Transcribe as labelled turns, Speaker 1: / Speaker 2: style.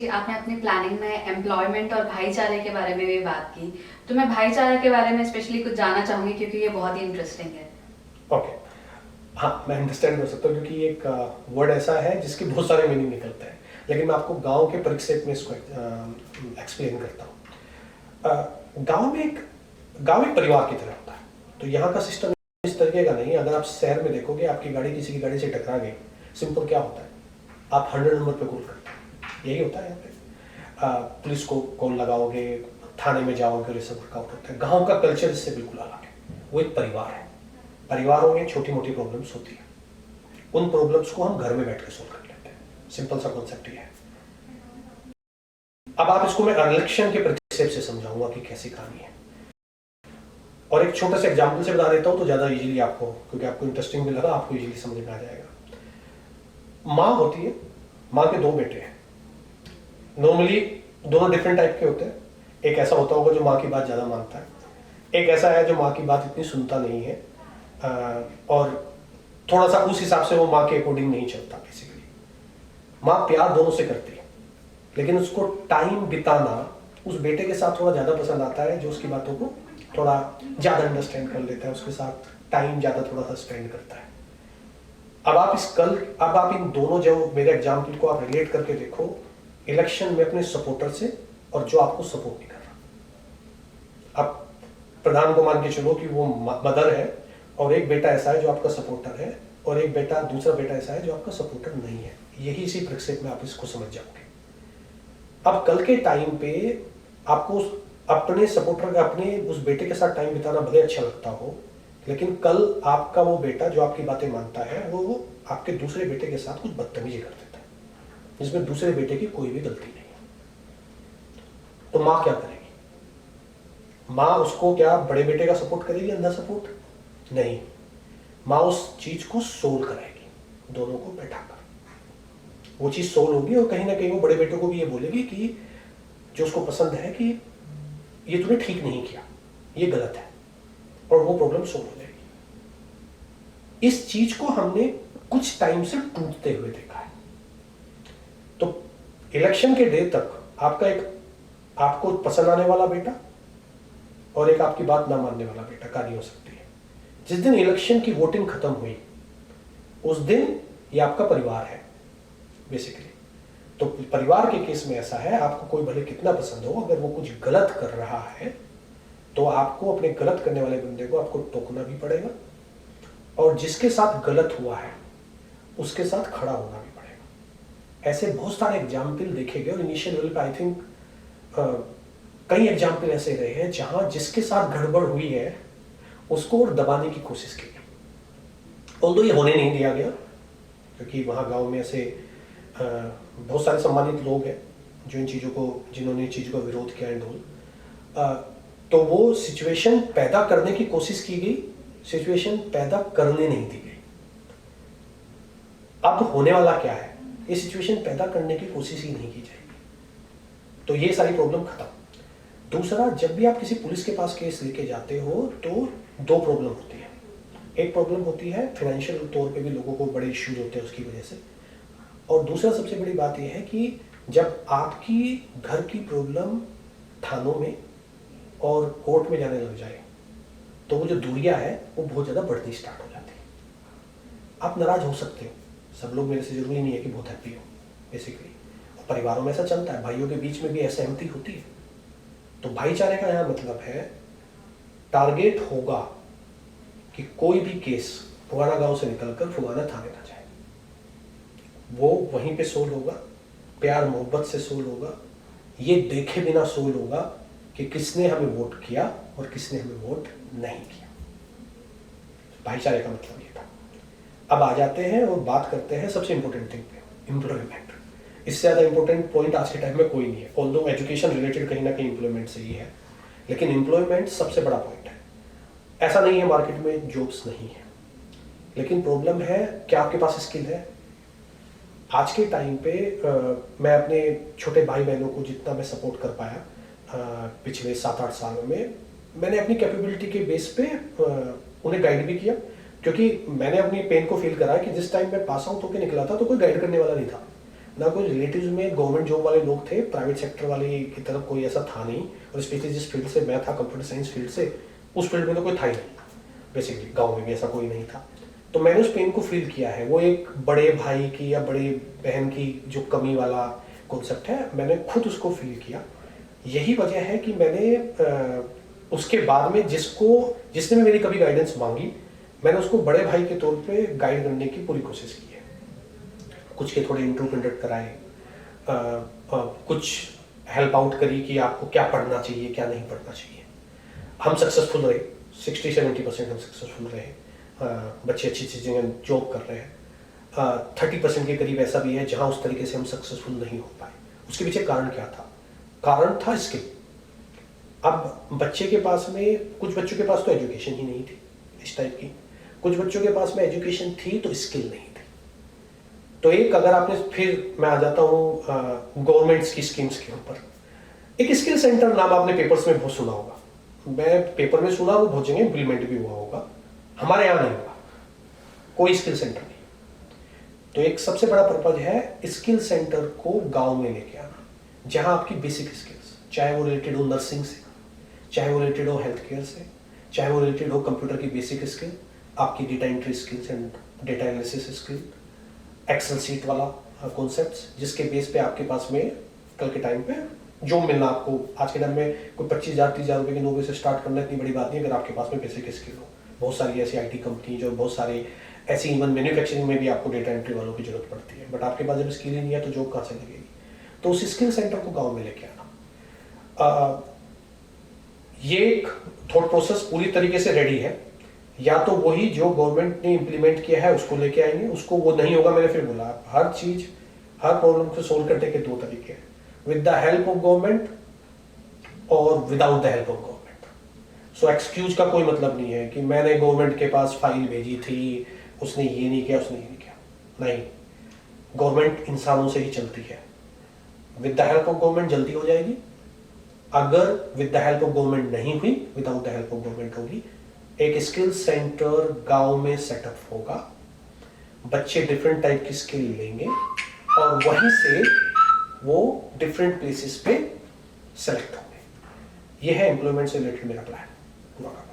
Speaker 1: आपने अपनी प्लानिंग में एम्प्लॉयमेंट और भाईचारे के बारे में भी बात की, तो मैं भाईचारे के बारे में स्पेशली कुछ जानना चाहूंगी क्योंकि ये बहुत ही इंटरेस्टिंग है।
Speaker 2: ओके। हाँ, मैं अंडरस्टैंड कर सकता हूँ क्योंकि ये एक वर्ड ऐसा है जिसके बहुत सारे मीनिंग निकलते हैं, लेकिन मैं आपको गांव के परिप्रेक्ष्य में इसको एक्सप्लेन करता हूँ। गांव एक परिवार की तरह होता है। तो यहाँ का सिस्टम इस तरीके का नहीं है। अगर आप शहर में देखोगे, आपकी गाड़ी किसी की गाड़ी से टकरा गई, सिंपल क्या होता है, आप 100 नंबर पे कॉल करते हैं। यही होता है यहाँ पे। पुलिस को कॉल लगाओगे, थाने में जाओगे और ये सब वर्कआउट होता है। गाँव का कल्चर इससे बिल्कुल अलग है। वो एक परिवार है। परिवारों में छोटी मोटी प्रॉब्लम्स होती है, उन प्रॉब्लम्स को हम घर में बैठ के सोल्व कर लेते हैं। सिंपल सा कॉन्सेप्ट ये है। अब आप इसको मैं इलेक्शन के परिप्रेक्ष्य से समझाऊंगा कि कैसी कहानी है, और एक छोटा सा एग्जांपल से बता देता हूं तो ज्यादा इजीली आपको, क्योंकि आपको इंटरेस्टिंग भी लगा, आपको इजीली समझ में आ जाएगा। माँ होती है, माँ के दो बेटे हैं। नॉर्मली दोनों डिफरेंट टाइप के होते हैं। एक ऐसा होता होगा जो माँ की बात ज्यादा मानता है, एक ऐसा है जो माँ की बात इतनी सुनता नहीं है, और थोड़ा सा उस हिसाब से वो माँ के अकॉर्डिंग नहीं चलता। बेसिकली माँ प्यार दोनों से करती है, लेकिन उसको टाइम बिताना उस बेटे के साथ थोड़ा ज्यादा पसंद आता है, जो उसकी बातों को थोड़ा ज्यादा अंडरस्टैंड कर लेता है, उसके साथ टाइम ज्यादा थोड़ा सा स्पेंड करता है। अब आप इन दोनों जो मेरे एग्जाम्पल को आप रिलेट करके देखो, इलेक्शन में अपने सपोर्टर से और जो आपको सपोर्ट नहीं कर रहा। अब प्रधान को मान के चलो कि वो मदर है, और एक बेटा ऐसा है जो आपका सपोर्टर है, और एक दूसरा बेटा ऐसा है जो आपका सपोर्टर नहीं है। यही इसी परिप्रेक्ष्य में आप इसको समझ जाओगे। अब कल के टाइम पे आपको अपने सपोर्टर का, अपने उस बेटे के साथ टाइम बिताना भले अच्छा लगता हो, लेकिन कल आपका वो बेटा जो आपकी बातें मानता है, वो आपके दूसरे बेटे के साथ कुछ बदतमीजी कर देता है, जिसमें दूसरे बेटे की कोई भी गलती नहीं है। तो माँ क्या करेगी? माँ उसको क्या बड़े बेटे का सपोर्ट करेगी, अंधा सपोर्ट? नहीं। माँ उस चीज को सोल्व कराएगी, दोनों को बैठाकर वो चीज सोल्व होगी, और कहीं ना कहीं वो बड़े बेटे को भी ये बोलेगी कि जो उसको पसंद है कि ये तूने ठीक नहीं किया, ये गलत है, और वो प्रॉब्लम सोल्व हो जाएगी। इस चीज को हमने कुछ टाइम से टूटते हुए देखा है। तो इलेक्शन के डे तक आपको पसंद आने वाला बेटा और एक आपकी बात ना मानने वाला बेटा कहानी हो सकती है। जिस दिन इलेक्शन की वोटिंग खत्म हुई, उस दिन ये आपका परिवार है बेसिकली। तो परिवार के केस में ऐसा है, आपको कोई भले कितना पसंद हो, अगर वो कुछ गलत कर रहा है तो आपको अपने गलत करने वाले बंदे को आपको टोकना भी पड़ेगा, और जिसके साथ गलत हुआ है उसके साथ खड़ा होना भी पड़ेगा। ऐसे बहुत सारे एग्जाम्पल देखे गए, और इनिशियल लेवल पे आई थिंक कई एग्जाम्पल ऐसे रहे हैं जहां जिसके साथ गड़बड़ हुई है उसको और दबाने की कोशिश की गई। ऑल्दो ये होने नहीं दिया गया, क्योंकि वहां गांव में ऐसे बहुत सारे सम्मानित लोग हैं जो जिन्होंने इन चीजों का विरोध किया एंड ऑल। तो वो सिचुएशन पैदा करने की कोशिश की गई, सिचुएशन पैदा करने नहीं दी गई। अब होने वाला क्या है, ये सिचुएशन पैदा करने की कोशिश ही नहीं की जाएगी, तो ये सारी प्रॉब्लम खत्म। दूसरा, जब भी आप किसी पुलिस के पास केस लेके जाते हो तो दो प्रॉब्लम होती है। एक प्रॉब्लम होती है फाइनेंशियल तौर पे भी लोगों को बड़े इश्यूज होते हैं उसकी वजह से, और दूसरा सबसे बड़ी बात यह है कि जब आपकी घर की प्रॉब्लम थानों में और कोर्ट में जाने लग जाए तो वो जो दूरियां है वो बहुत ज़्यादा बढ़ती स्टार्ट हो जाती है। आप नाराज हो सकते हो, सब लोग मेरे से जरूरी नहीं है कि बहुत हैप्पी हो बेसिकली, और परिवारों में ऐसा चलता है, भाइयों के बीच में भी असहमति होती है। तो भाईचारे का यहाँ मतलब है, टारगेट होगा कि कोई भी केस फुगाना गांव से निकलकर फुगाना थाने ना जाए, वो वहीं पे सोल्व होगा, प्यार मोहब्बत से सोल्व होगा, ये देखे बिना सोल्व होगा कि किसने हमें वोट किया और किसने हमें वोट नहीं किया। भाईचारे का मतलब ये था। अब आ जाते हैं और बात करते हैं सबसे इंपॉर्टेंट थिंग पे, एम्प्लॉयमेंट। इससे ज्यादा इंपॉर्टेंट पॉइंट आज के टाइम में कोई नहीं है, ऑल्दो एजुकेशन रिलेटेड कहीं ना कहीं एम्प्लॉयमेंट से ही है, लेकिन एम्प्लॉयमेंट सबसे बड़ा पॉइंट है। ऐसा नहीं है मार्केट में जॉब्स नहीं है, लेकिन प्रॉब्लम है क्या आपके पास स्किल है। आज के टाइम पे मैं अपने छोटे भाई बहनों को जितना मैं सपोर्ट कर पाया पिछले 7-8 सालों में, मैंने अपनी कैपेबिलिटी के बेस पे उन्हें गाइड भी किया, क्योंकि मैंने अपनी पेन को फील करा कि जिस टाइम मैं पास आउट होकर निकला था तो कोई गाइड करने वाला नहीं था। ना कोई रिलेटिव्स में गवर्नमेंट जॉब वाले लोग थे, प्राइवेट सेक्टर वाले की तरफ कोई ऐसा था नहीं। और स्पेशली जिस फील्ड से मैं था, कंप्यूटर साइंस फील्ड से, उस फील्ड में तो कोई था ही नहीं बेसिकली, गाँव में भी ऐसा कोई नहीं था। तो मैंने उस पेन को फील किया है। वो एक बड़े भाई की या बड़े बहन की जो कमी वाला कॉन्सेप्ट है, मैंने खुद उसको फील किया। यही वजह है कि मैंने उसके बाद में जिसने भी मेरी कभी गाइडेंस मांगी, मैंने उसको बड़े भाई के तौर पे गाइड करने की पूरी कोशिश की है। कुछ के थोड़े इंटरव्यू कंडक्ट कराए, कुछ हेल्प आउट करी कि आपको क्या पढ़ना चाहिए, क्या नहीं पढ़ना चाहिए। हम सक्सेसफुल रहे, 60-70% हम सक्सेसफुल रहे। बच्चे अच्छी जगह जॉब कर रहे हैं। 30% के करीब ऐसा भी है जहां उस तरीके से हम सक्सेसफुल नहीं हो पाए। उसके पीछे कारण क्या था? कारण था स्किल। अब बच्चे के पास में, कुछ बच्चों के पास तो एजुकेशन ही नहीं थी इस टाइप की, कुछ बच्चों के पास में एजुकेशन थी तो स्किल नहीं थी। तो एक, अगर आपने, फिर मैं आ जाता हूँ गवर्नमेंट्स की स्कीम्स के ऊपर। एक स्किल सेंटर नाम आपने पेपर्स में बहुत सुना होगा, मैं पेपर में सुना, वो बहुत जगह इम्प्लीमेंट भी हुआ होगा। हमारे यहाँ नहीं हुआ कोई स्किल सेंटर नहीं। तो एक सबसे बड़ा पर्पज है स्किल सेंटर को गांव में लेके आना, जहां आपकी बेसिक स्किल्स, चाहे वो रिलेटेड हो नर्सिंग से, चाहे वो रिलेटेड हो हेल्थ केयर से, चाहे वो रिलेटेड हो कंप्यूटर की बेसिक स्किल, आपकी data entry skills and data analysis skill, excel sheet वाला कॉन्सेप्ट्स, जिसके बेस पे आपके पास में कल के टाइम पे जो मिलना आपको आज के टाइम में कोई 25,000-30,000 रुपए की नौकरी से स्टार्ट करना इतनी बड़ी बात नहीं अगर आपके पास में बेसिक स्किल हो। बहुत सारी ऐसी आईटी कंपनी जो, बहुत सारे ऐसी, इवन मैन्युफैक्चरिंग में भी आपको डेटा एंट्री वालों की जरूरत पड़ती है, बट आपके पास जब स्किल ही नहीं है तो जॉब कहाँ से लगेगी? तो उस स्किल सेंटर को गाँव में लेके आना, ये एक थॉट प्रोसेस पूरी तरीके से रेडी है। या तो वही जो गवर्नमेंट ने इम्प्लीमेंट किया है उसको लेके आएंगे, उसको वो नहीं होगा, मैंने फिर बोला हर चीज, हर प्रॉब्लम को सोल्व करने के दो तरीके हैं, with the help of government और without the help of government. So excuse का कोई मतलब नहीं है कि मैंने गवर्नमेंट के पास फाइल भेजी थी, उसने ये नहीं किया, उसने ये नहीं किया। नहीं, गवर्नमेंट इंसानों से ही चलती है। With the help of government जल्दी हो जाएगी, अगर with the help of government नहीं हुई, without the help of government होगी। एक स्किल सेंटर गांव में सेटअप होगा, बच्चे डिफरेंट टाइप की स्किल लेंगे और वहीं से वो डिफरेंट प्लेसेस पे सेलेक्ट होंगे। ये है एम्प्लॉयमेंट से रिलेटेड मेरा प्लान पूरा।